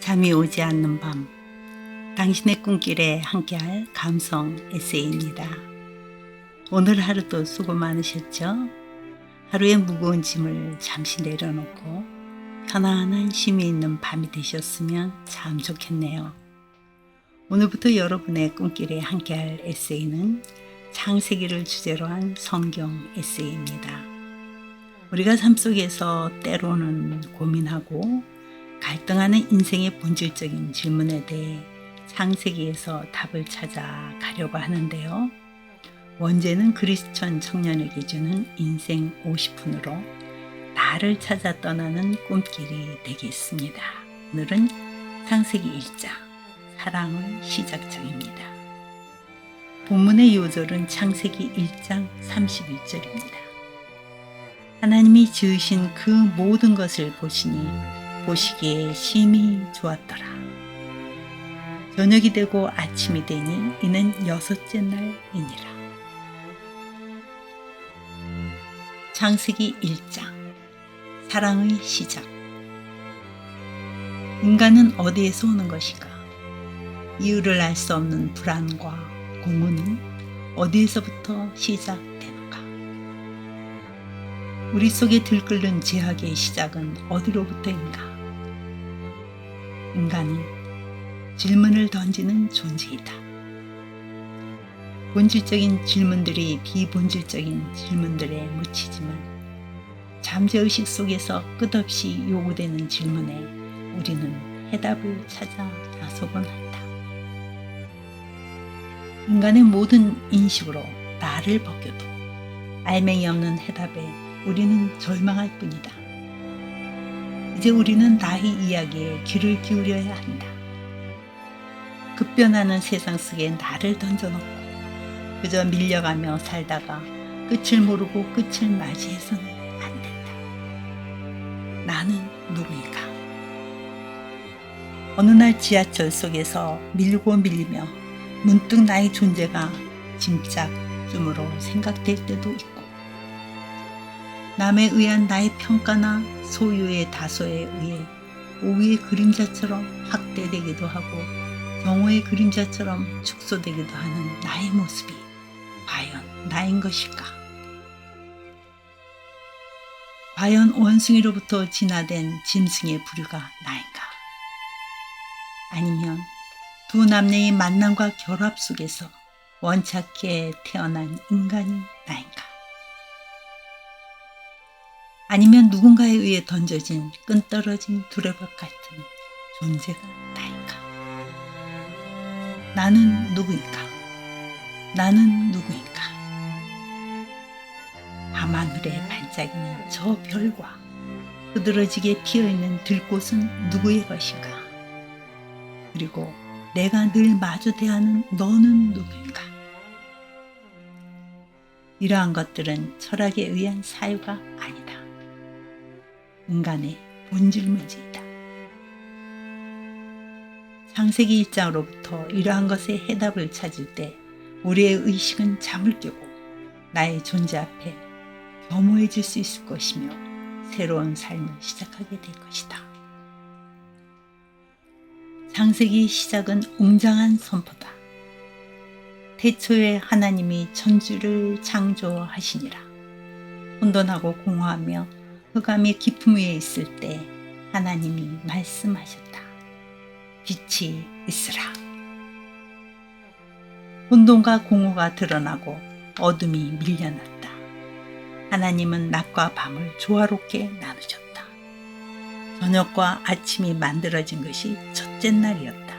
잠이 오지 않는 밤, 당신의 꿈길에 함께할 감성 에세이입니다. 오늘 하루도 수고 많으셨죠? 하루의 무거운 짐을 잠시 내려놓고 편안한 쉼이 있는 밤이 되셨으면 참 좋겠네요. 오늘부터 여러분의 꿈길에 함께할 에세이는 창세기를 주제로 한 성경 에세이입니다. 우리가 삶 속에서 때로는 고민하고 갈등하는 인생의 본질적인 질문에 대해 창세기에서 답을 찾아 가려고 하는데요. 원제는 그리스천 청년에게 주는 인생 50분으로 나를 찾아 떠나는 꿈길이 되겠습니다. 오늘은 창세기 1장 사랑의 시작장입니다. 본문의 요절은 창세기 1장 31절입니다. 하나님이 지으신 그 모든 것을 보시기에 심히 좋았더라. 저녁이 되고 아침이 되니 이는 6째 날이니라. 창세기 1장 사랑의 시작. 인간은 어디에서 오는 것인가? 이유를 알 수 없는 불안과 공허는 어디에서부터 시작되는가? 우리 속에 들끓는 죄악의 시작은 어디로부터인가? 인간은 질문을 던지는 존재이다. 본질적인 질문들이 비본질적인 질문들에 묻히지만 잠재의식 속에서 끝없이 요구되는 질문에 우리는 해답을 찾아 나서곤 한다. 인간의 모든 인식으로 나를 벗겨도 알맹이 없는 해답에 우리는 절망할 뿐이다. 이제 우리는 나의 이야기에 귀를 기울여야 한다. 급변하는 세상 속에 나를 던져놓고 그저 밀려가며 살다가 끝을 모르고 끝을 맞이해서는 안 된다. 나는 누구인가? 어느 날 지하철 속에서 밀고 밀리며 문득 나의 존재가 짐짝쯤으로 생각될 때도 있고 남에 의한 나의 평가나 소유의 다소에 의해 오후의 그림자처럼 확대되기도 하고 정오의 그림자처럼 축소되기도 하는 나의 모습이 과연 나인 것일까? 과연 원숭이로부터 진화된 짐승의 부류가 나인가? 아니면 두 남녀의 만남과 결합 속에서 원착해 태어난 인간이 나인가? 아니면 누군가에 의해 던져진 끈떨어진 두레박 같은 존재가 나인가? 나는 누구인가? 나는 누구인가? 밤하늘에 반짝이는 저 별과 흐드러지게 피어있는 들꽃은 누구의 것인가? 그리고 내가 늘 마주 대하는 너는 누구인가? 이러한 것들은 철학에 의한 사유가 아니다. 인간의 본질 문제이다. 창세기 1장으로부터 이러한 것의 해답을 찾을 때 우리의 의식은 잠을 깨고 나의 존재 앞에 겸허해질 수 있을 것이며 새로운 삶을 시작하게 될 것이다. 창세기의 시작은 웅장한 선포다. 태초에 하나님이 천지를 창조하시니라. 혼돈하고 공허하며 흑암의 깊음 위에 있을 때 하나님이 말씀하셨다. 빛이 있으라. 혼돈과 공허가 드러나고 어둠이 밀려났다. 하나님은 낮과 밤을 조화롭게 나누셨다. 저녁과 아침이 만들어진 것이 첫째 날이었다.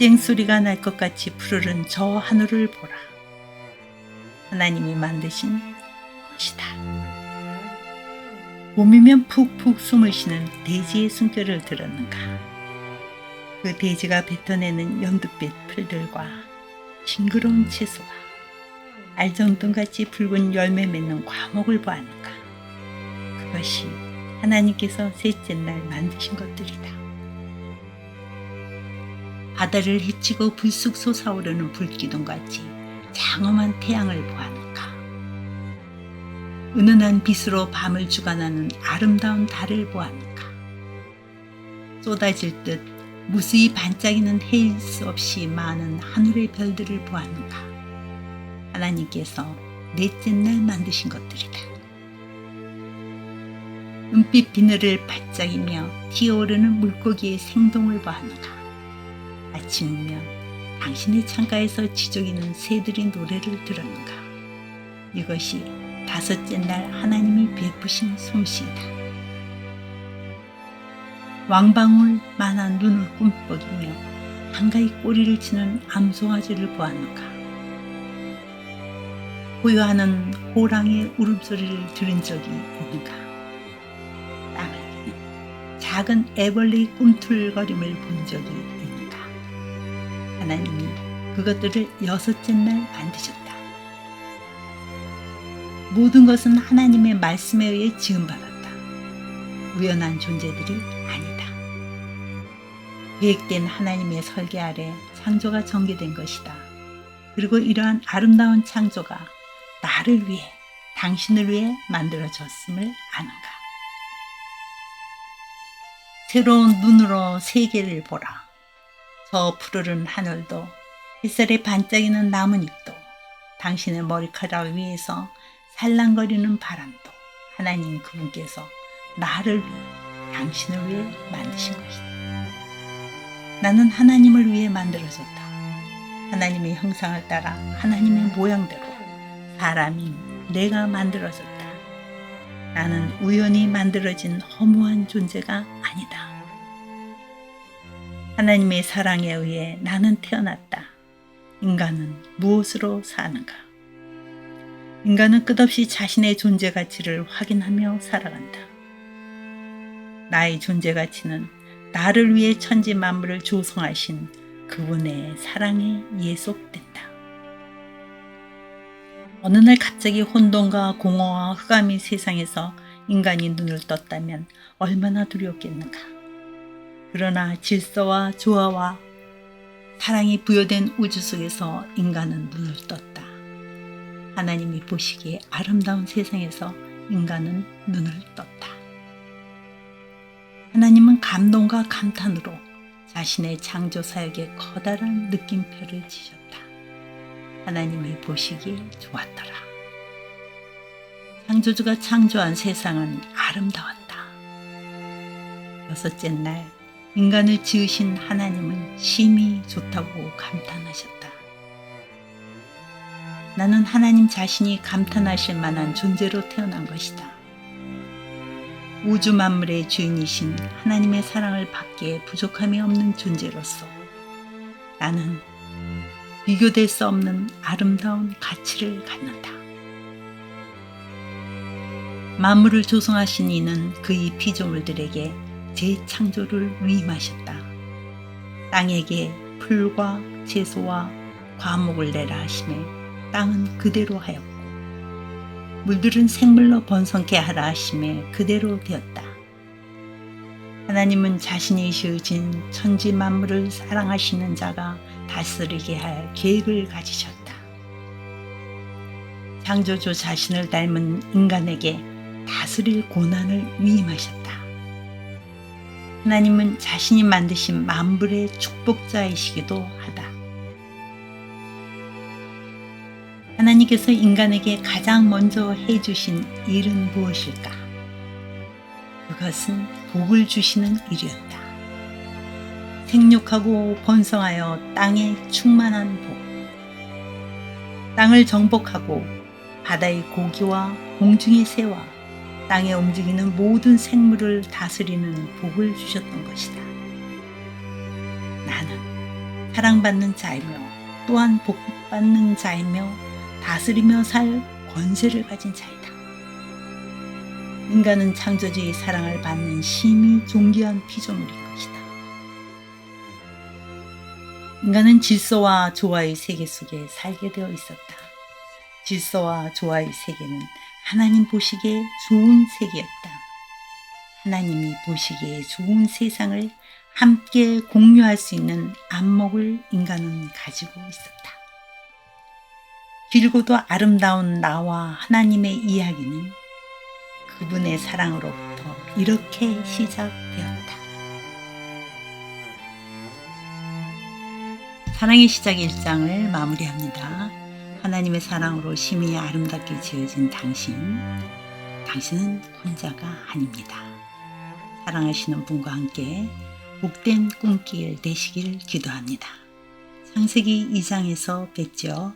쨍소리가 날 것 같이 푸르른 저 하늘을 보라. 하나님이 만드신 것이다. 봄이면 푹푹 숨을 쉬는 대지의 숨결을 들었는가? 그 대지가 뱉어내는 연두빛 풀들과 싱그러운 채소와 알정등같이 붉은 열매 맺는 과목을 보았는가? 그것이 하나님께서 셋째 날 만드신 것들이다. 바다를 헤치고 불쑥 솟아오르는 불기둥같이 장엄한 태양을 보았는가? 은은한 빛으로 밤을 주관하는 아름다운 달을 보았는가? 쏟아질 듯 무수히 반짝이는 헤일 수 없이 많은 하늘의 별들을 보았는가. 하나님께서 넷째 날 만드신 것들이다. 은빛 비늘을 반짝이며 튀어오르는 물고기의 생동을 보았는가. 아침이면 당신의 창가에서 지저귀는 새들의 노래를 들었는가. 이것이 다섯째 날 하나님이 베푸신 솜씨이다. 왕방울 만한 눈을 꿈뻑이며 한가히 꼬리를 치는 암송아지를 보았는가. 고요하는 호랑이의 울음소리를 들은 적이 있는가. 땅을 작은 애벌레의 꿈틀거림을 본 적이 있는가. 하나님이 그것들을 여섯째 날 만드셨다. 모든 것은 하나님의 말씀에 의해 지음받았다. 우연한 존재들이 아니다. 계획된 하나님의 설계 아래 창조가 전개된 것이다. 그리고 이러한 아름다운 창조가 나를 위해, 당신을 위해 만들어졌음을 아는가. 새로운 눈으로 세계를 보라. 저 푸르른 하늘도, 햇살에 반짝이는 나뭇잎도, 당신의 머리카락 위에서 살랑거리는 바람도 하나님 그분께서 나를 위해, 당신을 위해 만드신 것이다. 나는 하나님을 위해 만들어졌다. 하나님의 형상을 따라 하나님의 모양대로 사람인 내가 만들어졌다. 나는 우연히 만들어진 허무한 존재가 아니다. 하나님의 사랑에 의해 나는 태어났다. 인간은 무엇으로 사는가? 인간은 끝없이 자신의 존재 가치를 확인하며 살아간다. 나의 존재 가치는 나를 위해 천지 만물을 조성하신 그분의 사랑에 예속된다. 어느 날 갑자기 혼돈과 공허와 흑암이 세상에서 인간이 눈을 떴다면 얼마나 두려웠겠는가. 그러나 질서와 조화와 사랑이 부여된 우주 속에서 인간은 눈을 떴다. 하나님이 보시기에 아름다운 세상에서 인간은 눈을 떴다. 하나님은 감동과 감탄으로 자신의 창조 사역에 커다란 느낌표를 지셨다. 하나님이 보시기에 좋았더라. 창조주가 창조한 세상은 아름다웠다. 여섯째 날 인간을 지으신 하나님은 심히 좋다고 감탄하셨다. 나는 하나님 자신이 감탄하실 만한 존재로 태어난 것이다. 우주 만물의 주인이신 하나님의 사랑을 받기에 부족함이 없는 존재로서 나는 비교될 수 없는 아름다운 가치를 갖는다. 만물을 조성하신 이는 그의 피조물들에게 재창조를 위임하셨다. 땅에게 풀과 채소와 과목을 내라 하시매 땅은 그대로 하였고 물들은 생물로 번성케 하라 하시매 그대로 되었다. 하나님은 자신이 지으신 천지 만물을 사랑하시는 자가 다스리게 할 계획을 가지셨다. 창조주 자신을 닮은 인간에게 다스릴 고난을 위임하셨다. 하나님은 자신이 만드신 만물의 축복자이시기도 하다. 하나님께서 인간에게 가장 먼저 해주신 일은 무엇일까? 그것은 복을 주시는 일이었다. 생육하고 번성하여 땅에 충만한 복. 땅을 정복하고 바다의 고기와 공중의 새와 땅에 움직이는 모든 생물을 다스리는 복을 주셨던 것이다. 나는 사랑받는 자이며 또한 복받는 자이며 다스리며 살 권세를 가진 자이다. 인간은 창조주의 사랑을 받는 심히 존귀한 피조물인 것이다. 인간은 질서와 조화의 세계 속에 살게 되어 있었다. 질서와 조화의 세계는 하나님 보시기에 좋은 세계였다. 하나님이 보시기에 좋은 세상을 함께 공유할 수 있는 안목을 인간은 가지고 있었다. 길고도 아름다운 나와 하나님의 이야기는 그분의 사랑으로부터 이렇게 시작되었다. 사랑의 시작 1장을 마무리합니다. 하나님의 사랑으로 심히 아름답게 지어진 당신은 혼자가 아닙니다. 사랑하시는 분과 함께 복된 꿈길 되시길 기도합니다. 창세기 2장에서 뵙죠.